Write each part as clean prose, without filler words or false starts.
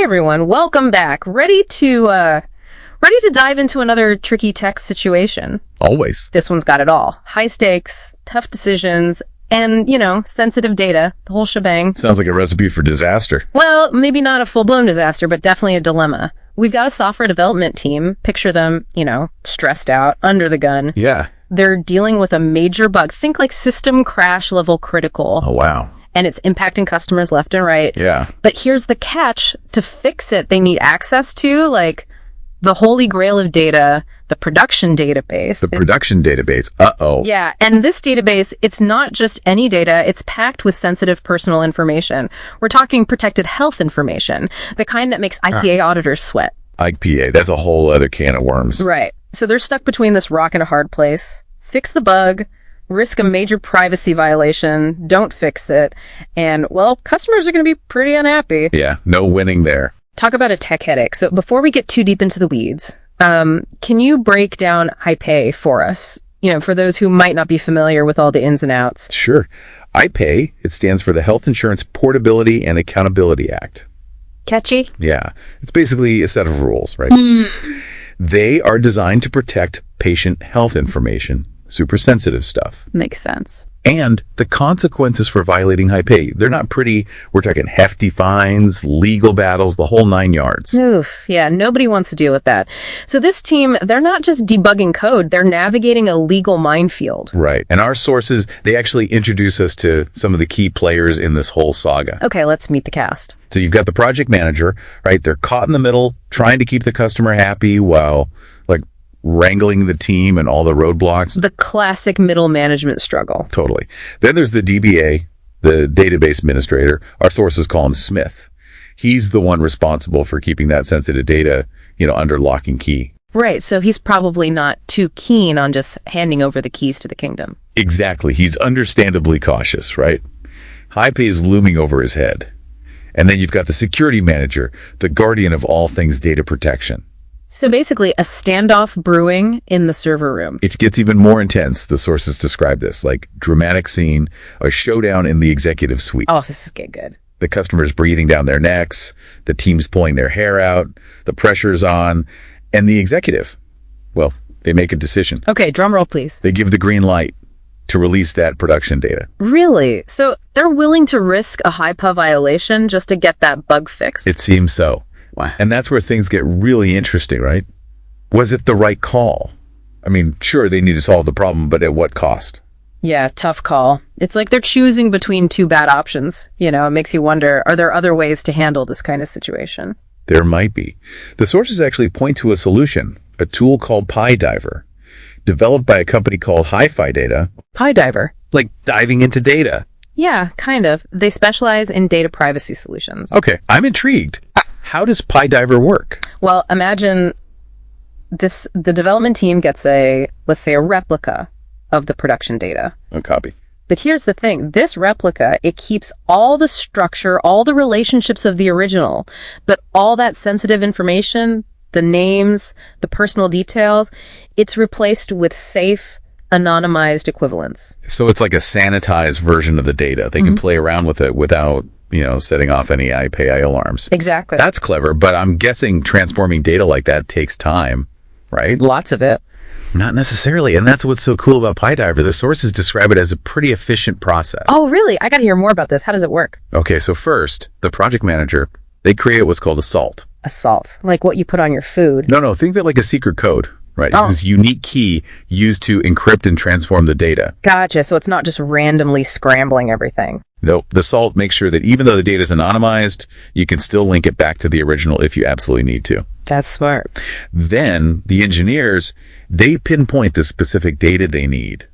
Hey everyone, welcome back. Ready to dive into another tricky tech situation. Always. This one's got it all. High stakes, tough decisions, and, sensitive data, the whole shebang. Sounds like a recipe for disaster. Well, maybe not a full-blown disaster, but definitely a dilemma. We've got a software development team. Picture them, stressed out, under the gun. Yeah. They're dealing with a major bug. Think like system crash level critical. Oh, wow. And it's impacting customers left and right. Yeah. But here's the catch. To fix it, they need access to, the holy grail of data, the production database. The production database. Uh-oh. Yeah, and this database, it's not just any data, it's packed with sensitive personal information. We're talking protected health information, the kind that makes IPA auditors sweat. IPA, that's a whole other can of worms. Right. So they're stuck between this rock and a hard place. Fix the bug, risk a major privacy violation, don't fix it, and, well, customers are going to be pretty unhappy. Yeah, no winning there. Talk about a tech headache. So before we get too deep into the weeds, can you break down HiPay for us? For those who might not be familiar with all the ins and outs. Sure. IPay, it stands for the Health Insurance Portability and Accountability Act. Catchy? Yeah. It's basically a set of rules, right? They are designed to protect patient health information, super sensitive stuff. Makes sense. And the consequences for violating HiPay, they're not pretty. We're talking hefty fines, legal battles, the whole 9 yards. Oof, yeah, nobody wants to deal with that. So this team, they're not just debugging code, they're navigating a legal minefield. Right. And our sources, they actually introduce us to some of the key players in this whole saga. Okay, let's meet the cast. So you've got the project manager, right? They're caught in the middle, trying to keep the customer happy while, wrangling the team and all the roadblocks. The classic middle management struggle. Totally. Then there's the DBA, the database administrator. Our sources call him Smith. He's the one responsible for keeping that sensitive data, under lock and key. Right. So he's probably not too keen on just handing over the keys to the kingdom. Exactly. He's understandably cautious, right? HiPay is looming over his head. And then you've got the security manager, the guardian of all things data protection. So basically a standoff brewing in the server room. It gets even more intense. The sources describe this like dramatic scene, a showdown in the executive suite. Oh, this is getting good. The customers breathing down their necks, the teams pulling their hair out, the pressure's on, and the executive, well, they make a decision. Okay, drum roll, please. They give the green light to release that production data. Really? So they're willing to risk a HIPAA violation just to get that bug fixed? It seems so. Wow. And that's where things get really interesting, right? Was it the right call? I mean, sure, they need to solve the problem, but at what cost? Yeah, tough call. It's like they're choosing between two bad options. It makes you wonder, are there other ways to handle this kind of situation? There might be. The sources actually point to a solution, a tool called Pdiver, developed by a company called HiFiData. Pdiver? Like diving into data. Yeah, kind of. They specialize in data privacy solutions. Okay, I'm intrigued. How does Pdiver work? Well, imagine the development team gets let's say a replica of the production data. A copy. But here's the thing. This replica, it keeps all the structure, all the relationships of the original, but all that sensitive information, the names, the personal details, it's replaced with safe, anonymized equivalents. So it's like a sanitized version of the data. They can play around with it without setting off any IPA alarms. Exactly. That's clever, but I'm guessing transforming data like that takes time, right? Lots of it. Not necessarily, and that's what's so cool about Pdiver. The sources describe it as a pretty efficient process. Oh, really? I got to hear more about this. How does it work? Okay, so first, the project manager, they create what's called a salt. A salt? Like what you put on your food? No, think of it like a secret code, right? Oh. It's this unique key used to encrypt and transform the data. Gotcha. So it's not just randomly scrambling everything. Nope. The salt makes sure that even though the data is anonymized, you can still link it back to the original if you absolutely need to. That's smart. Then the engineers, they pinpoint the specific data they need.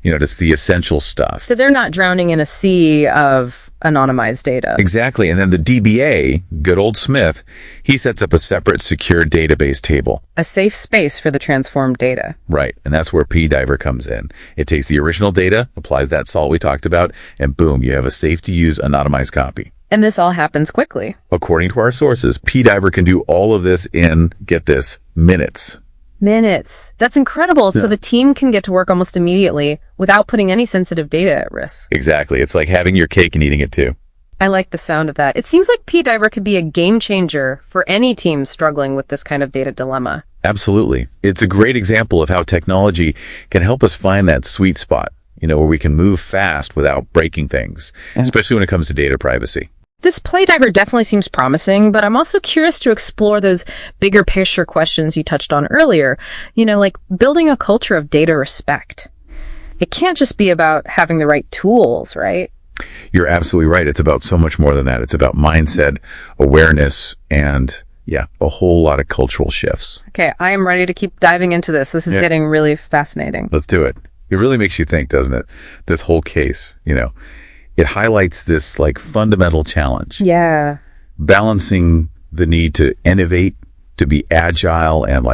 Just the essential stuff. So they're not drowning in a sea of anonymized data. Exactly. And then the DBA, good old Smith, he sets up a separate secure database table. A safe space for the transformed data. Right. And that's where Pdiver comes in. It takes the original data, applies that salt we talked about, and boom, you have a safe to use anonymized copy. And this all happens quickly. According to our sources, Pdiver can do all of this in, get this, minutes. Minutes. That's incredible. Yeah. So the team can get to work almost immediately without putting any sensitive data at risk. Exactly. It's like having your cake and eating it too. I like the sound of that. It seems like Pdiver could be a game changer for any team struggling with this kind of data dilemma. Absolutely. It's a great example of how technology can help us find that sweet spot, where we can move fast without breaking things, especially when it comes to data privacy. This Pdiver definitely seems promising, but I'm also curious to explore those bigger picture questions you touched on earlier, like building a culture of data respect. It can't just be about having the right tools, right? You're absolutely right. It's about so much more than that. It's about mindset, awareness, and a whole lot of cultural shifts. Okay, I am ready to keep diving into this. This is getting really fascinating. Let's do it. It really makes you think, doesn't it? This whole case, it highlights this fundamental challenge. Yeah. Balancing the need to innovate, to be agile and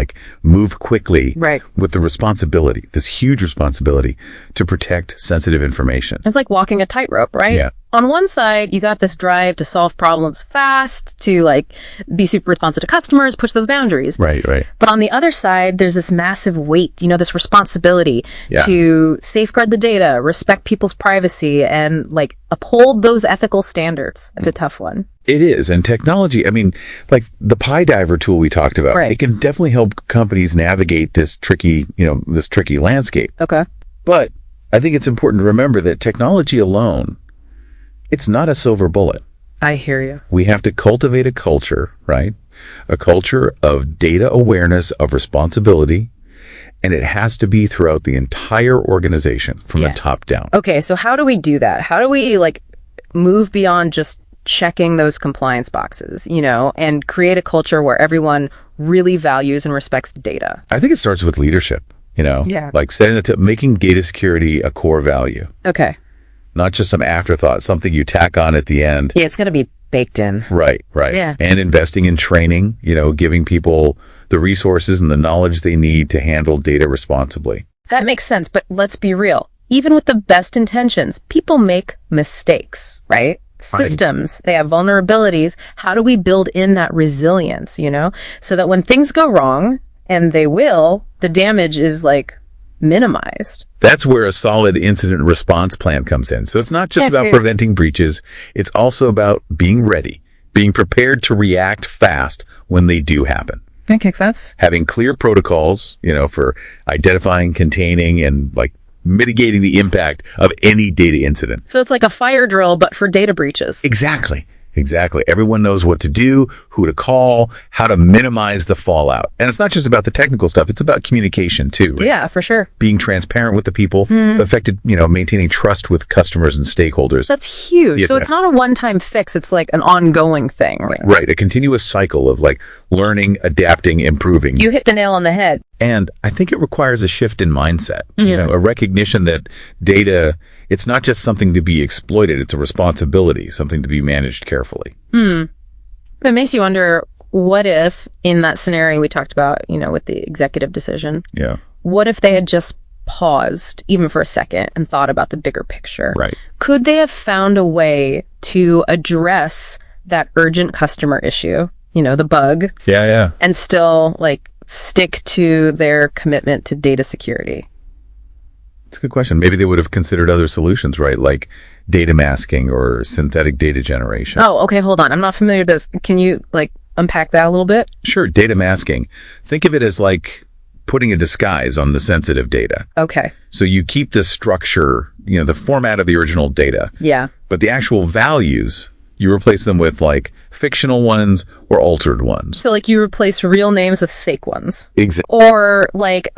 move quickly with the responsibility, this huge responsibility to protect sensitive information. It's like walking a tightrope, right? Yeah. On one side, you got this drive to solve problems fast, to be super responsive to customers, push those boundaries. Right. But on the other side, there's this massive weight, this responsibility to safeguard the data, respect people's privacy, and uphold those ethical standards. It's a tough one. It is. And technology, the Pdiver tool we talked about, it can definitely help companies navigate this tricky landscape. Okay. But I think it's important to remember that technology alone, it's not a silver bullet. I hear you. We have to cultivate a culture, right? A culture of data awareness, of responsibility, and it has to be throughout the entire organization from the top down. Okay, so how do we do that? How do we move beyond just checking those compliance boxes, and create a culture where everyone really values and respects data? I think it starts with leadership, setting making data security a core value. Okay. Not just some afterthought, something you tack on at the end. Yeah, it's going to be baked in. Right. Yeah. And investing in training, giving people the resources and the knowledge they need to handle data responsibly. That makes sense, but let's be real. Even with the best intentions, people make mistakes, right? Systems, they have vulnerabilities. How do we build in that resilience, so that when things go wrong, and they will, the damage is minimized? That's where a solid incident response plan comes in. So it's not just about preventing breaches. It's also about being ready, being prepared to react fast when they do happen. That makes sense. Having clear protocols, for identifying, containing, and mitigating the impact of any data incident. So it's like a fire drill, but for data breaches. Exactly. Everyone knows what to do, who to call, how to minimize the fallout. And it's not just about the technical stuff. It's about communication too. Right? Yeah, for sure. Being transparent with the people affected, maintaining trust with customers and stakeholders. That's huge. So it's not a one-time fix. It's an ongoing thing. Right. A continuous cycle of learning, adapting, improving. You hit the nail on the head. And I think it requires a shift in mindset, a recognition that data, it's not just something to be exploited, it's a responsibility, something to be managed carefully. It makes you wonder, what if in that scenario we talked about, with the executive decision, what if they had just paused even for a second and thought about the bigger picture? Right. Could they have found a way to address that urgent customer issue, the bug? Yeah. And still stick to their commitment to data security? It's a good question. Maybe they would have considered other solutions, right? Like data masking or synthetic data generation. Oh, okay. Hold on. I'm not familiar with this. Can you unpack that a little bit? Sure. Data masking. Think of it as putting a disguise on the sensitive data. Okay. So you keep the structure, the format of the original data. Yeah. But the actual values, you replace them with fictional ones or altered ones. So you replace real names with fake ones. Exactly. Or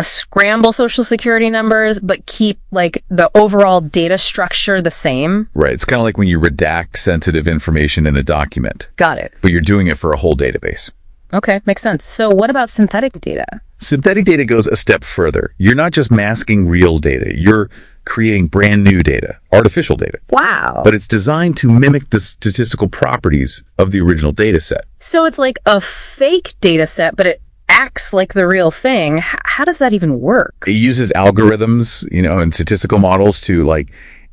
scramble social security numbers, but keep the overall data structure the same. Right. It's kind of like when you redact sensitive information in a document. Got it. But you're doing it for a whole database. Okay. Makes sense. So what about synthetic data? Synthetic data goes a step further. You're not just masking real data. You're creating brand new data, artificial data. Wow. But it's designed to mimic the statistical properties of the original data set. So it's like a fake data set, but it acts like the real thing. How does that even work? It uses algorithms, and statistical models to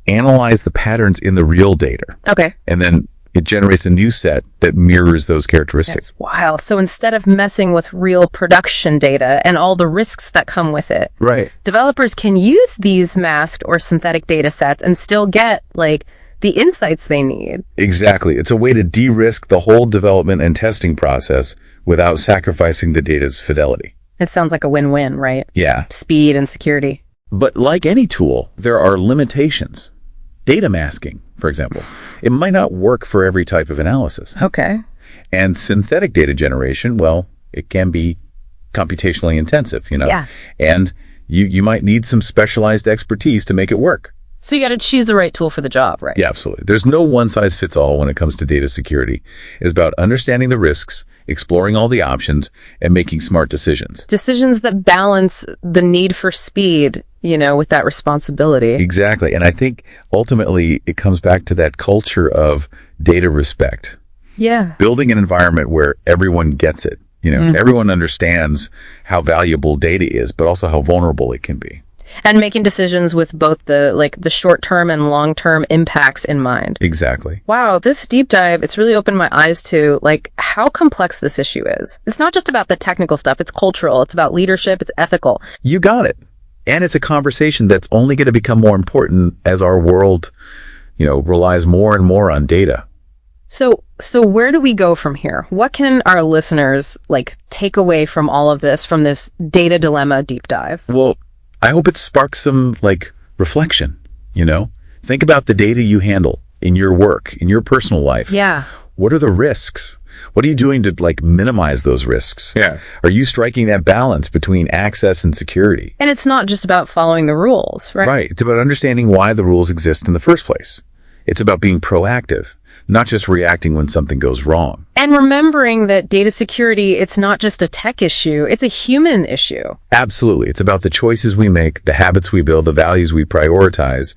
analyze the patterns in the real data. Okay. And then it generates a new set that mirrors those characteristics. That's wild. So instead of messing with real production data and all the risks that come with it, right, developers can use these masked or synthetic data sets and still get the insights they need. Exactly. It's a way to de-risk the whole development and testing process without sacrificing the data's fidelity. It sounds like a win-win, right? Yeah. Speed and security. But like any tool, there are limitations. Data masking, for example. It might not work for every type of analysis. Okay. And synthetic data generation, well, it can be computationally intensive, Yeah. And you might need some specialized expertise to make it work. So you got to choose the right tool for the job, right? Yeah, absolutely. There's no one-size-fits-all when it comes to data security. It's about understanding the risks, exploring all the options, and making smart decisions. Decisions that balance the need for speed, with that responsibility. Exactly. And I think ultimately it comes back to that culture of data respect. Yeah. Building an environment where everyone gets it. Everyone understands how valuable data is, but also how vulnerable it can be. And making decisions with both the short-term and long-term impacts in mind. Exactly. Wow, this deep dive, it's really opened my eyes to how complex this issue is. It's not just about the technical stuff, it's cultural, it's about leadership, it's ethical. You got it. And it's a conversation that's only going to become more important as our world, relies more and more on data. So where do we go from here? What can our listeners take away from all of this, from this data dilemma deep dive? Well, I hope it sparks some reflection, Think about the data you handle in your work, in your personal life. Yeah. What are the risks? What are you doing to minimize those risks? Yeah. Are you striking that balance between access and security? And it's not just about following the rules, right? Right. It's about understanding why the rules exist in the first place. It's about being proactive, not just reacting when something goes wrong. And remembering that data security, it's not just a tech issue, it's a human issue. Absolutely. It's about the choices we make, the habits we build, the values we prioritize.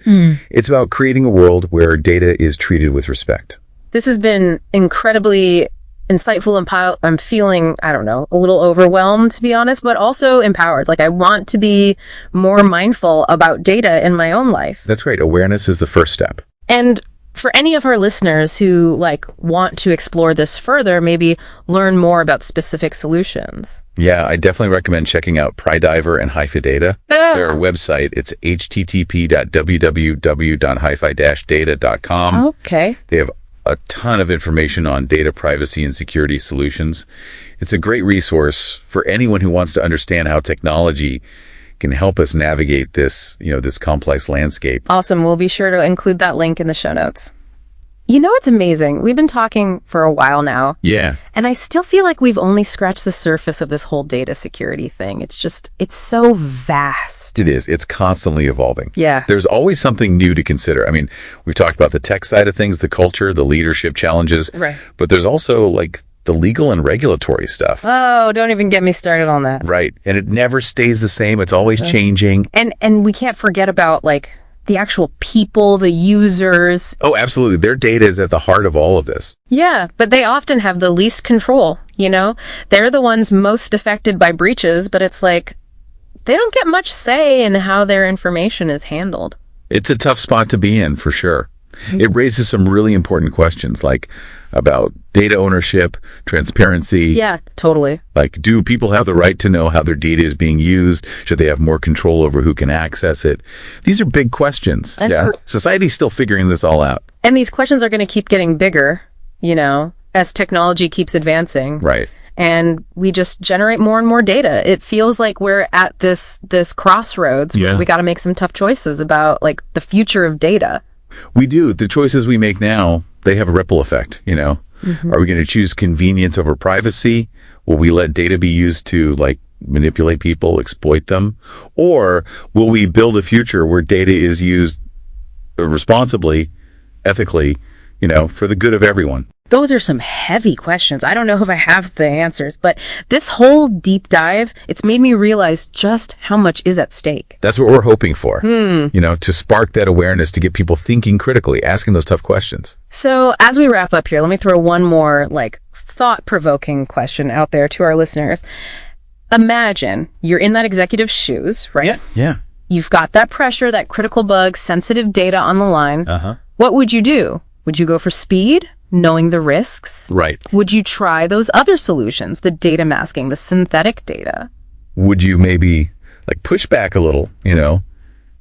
It's about creating a world where data is treated with respect. This has been incredibly insightful, and I'm feeling, a little overwhelmed, to be honest, but also empowered. I want to be more mindful about data in my own life. That's great. Awareness is the first step. And for any of our listeners who want to explore this further, maybe learn more about specific solutions. Yeah, I definitely recommend checking out Pdiver and HiFiData. Their website, it's http://www.hifi-data.com. Okay. They have a ton of information on data privacy and security solutions. It's a great resource for anyone who wants to understand how technology can help us navigate this, this complex landscape. Awesome. We'll be sure to include that link in the show notes. It's amazing. We've been talking for a while now. Yeah. And I still feel like we've only scratched the surface of this whole data security thing. It's so vast. It is. It's constantly evolving. Yeah. There's always something new to consider. I mean, we've talked about the tech side of things, the culture, the leadership challenges. Right. But there's also the legal and regulatory stuff. Oh, don't even get me started on that. Right. And it never stays the same. It's always changing. And we can't forget about the actual people, the users. Oh, absolutely. Their data is at the heart of all of this. Yeah, but they often have the least control, They're the ones most affected by breaches, but it's they don't get much say in how their information is handled. It's a tough spot to be in, for sure. It raises some really important questions about data ownership, transparency. Yeah, totally. Do people have the right to know how their data is being used? Should they have more control over who can access it? These are big questions. Yeah. Society's still figuring this all out. And these questions are going to keep getting bigger, as technology keeps advancing. Right. And we just generate more and more data. It feels like we're at this crossroads where we got to make some tough choices about the future of data. We do. The choices we make now, they have a ripple effect, Are we going to choose convenience over privacy? Will we let data be used to manipulate people, exploit them? Or will we build a future where data is used responsibly, ethically, for the good of everyone? Those are some heavy questions. I don't know if I have the answers, but this whole deep dive, it's made me realize just how much is at stake. That's what we're hoping for, to spark that awareness, to get people thinking critically, asking those tough questions. So as we wrap up here, let me throw one more thought-provoking question out there to our listeners. Imagine you're in that executive's shoes, right? Yeah. You've got that pressure, that critical bug, sensitive data on the line. What would you do? Would you go for speed? Knowing the risks? Right. Would you try those other solutions, the data masking, the synthetic data? Would you maybe push back a little,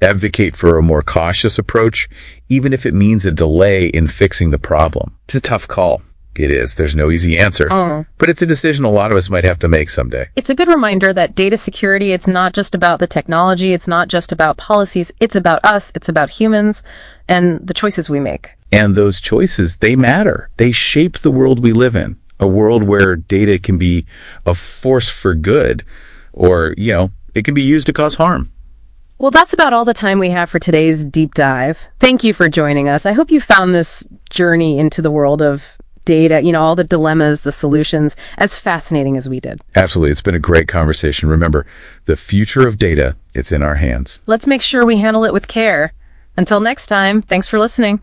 advocate for a more cautious approach, even if it means a delay in fixing the problem. It's a tough call. It is. There's no easy answer. But it's a decision a lot of us might have to make someday. It's a good reminder that data security, it's not just about the technology, it's not just about policies, it's about us, it's about humans, and the choices we make. And those choices, they matter. They shape the world we live in, a world where data can be a force for good, or, it can be used to cause harm. Well, that's about all the time we have for today's deep dive. Thank you for joining us. I hope you found this journey into the world of data, all the dilemmas, the solutions, as fascinating as we did. Absolutely. It's been a great conversation. Remember, the future of data, it's in our hands. Let's make sure we handle it with care. Until next time, thanks for listening.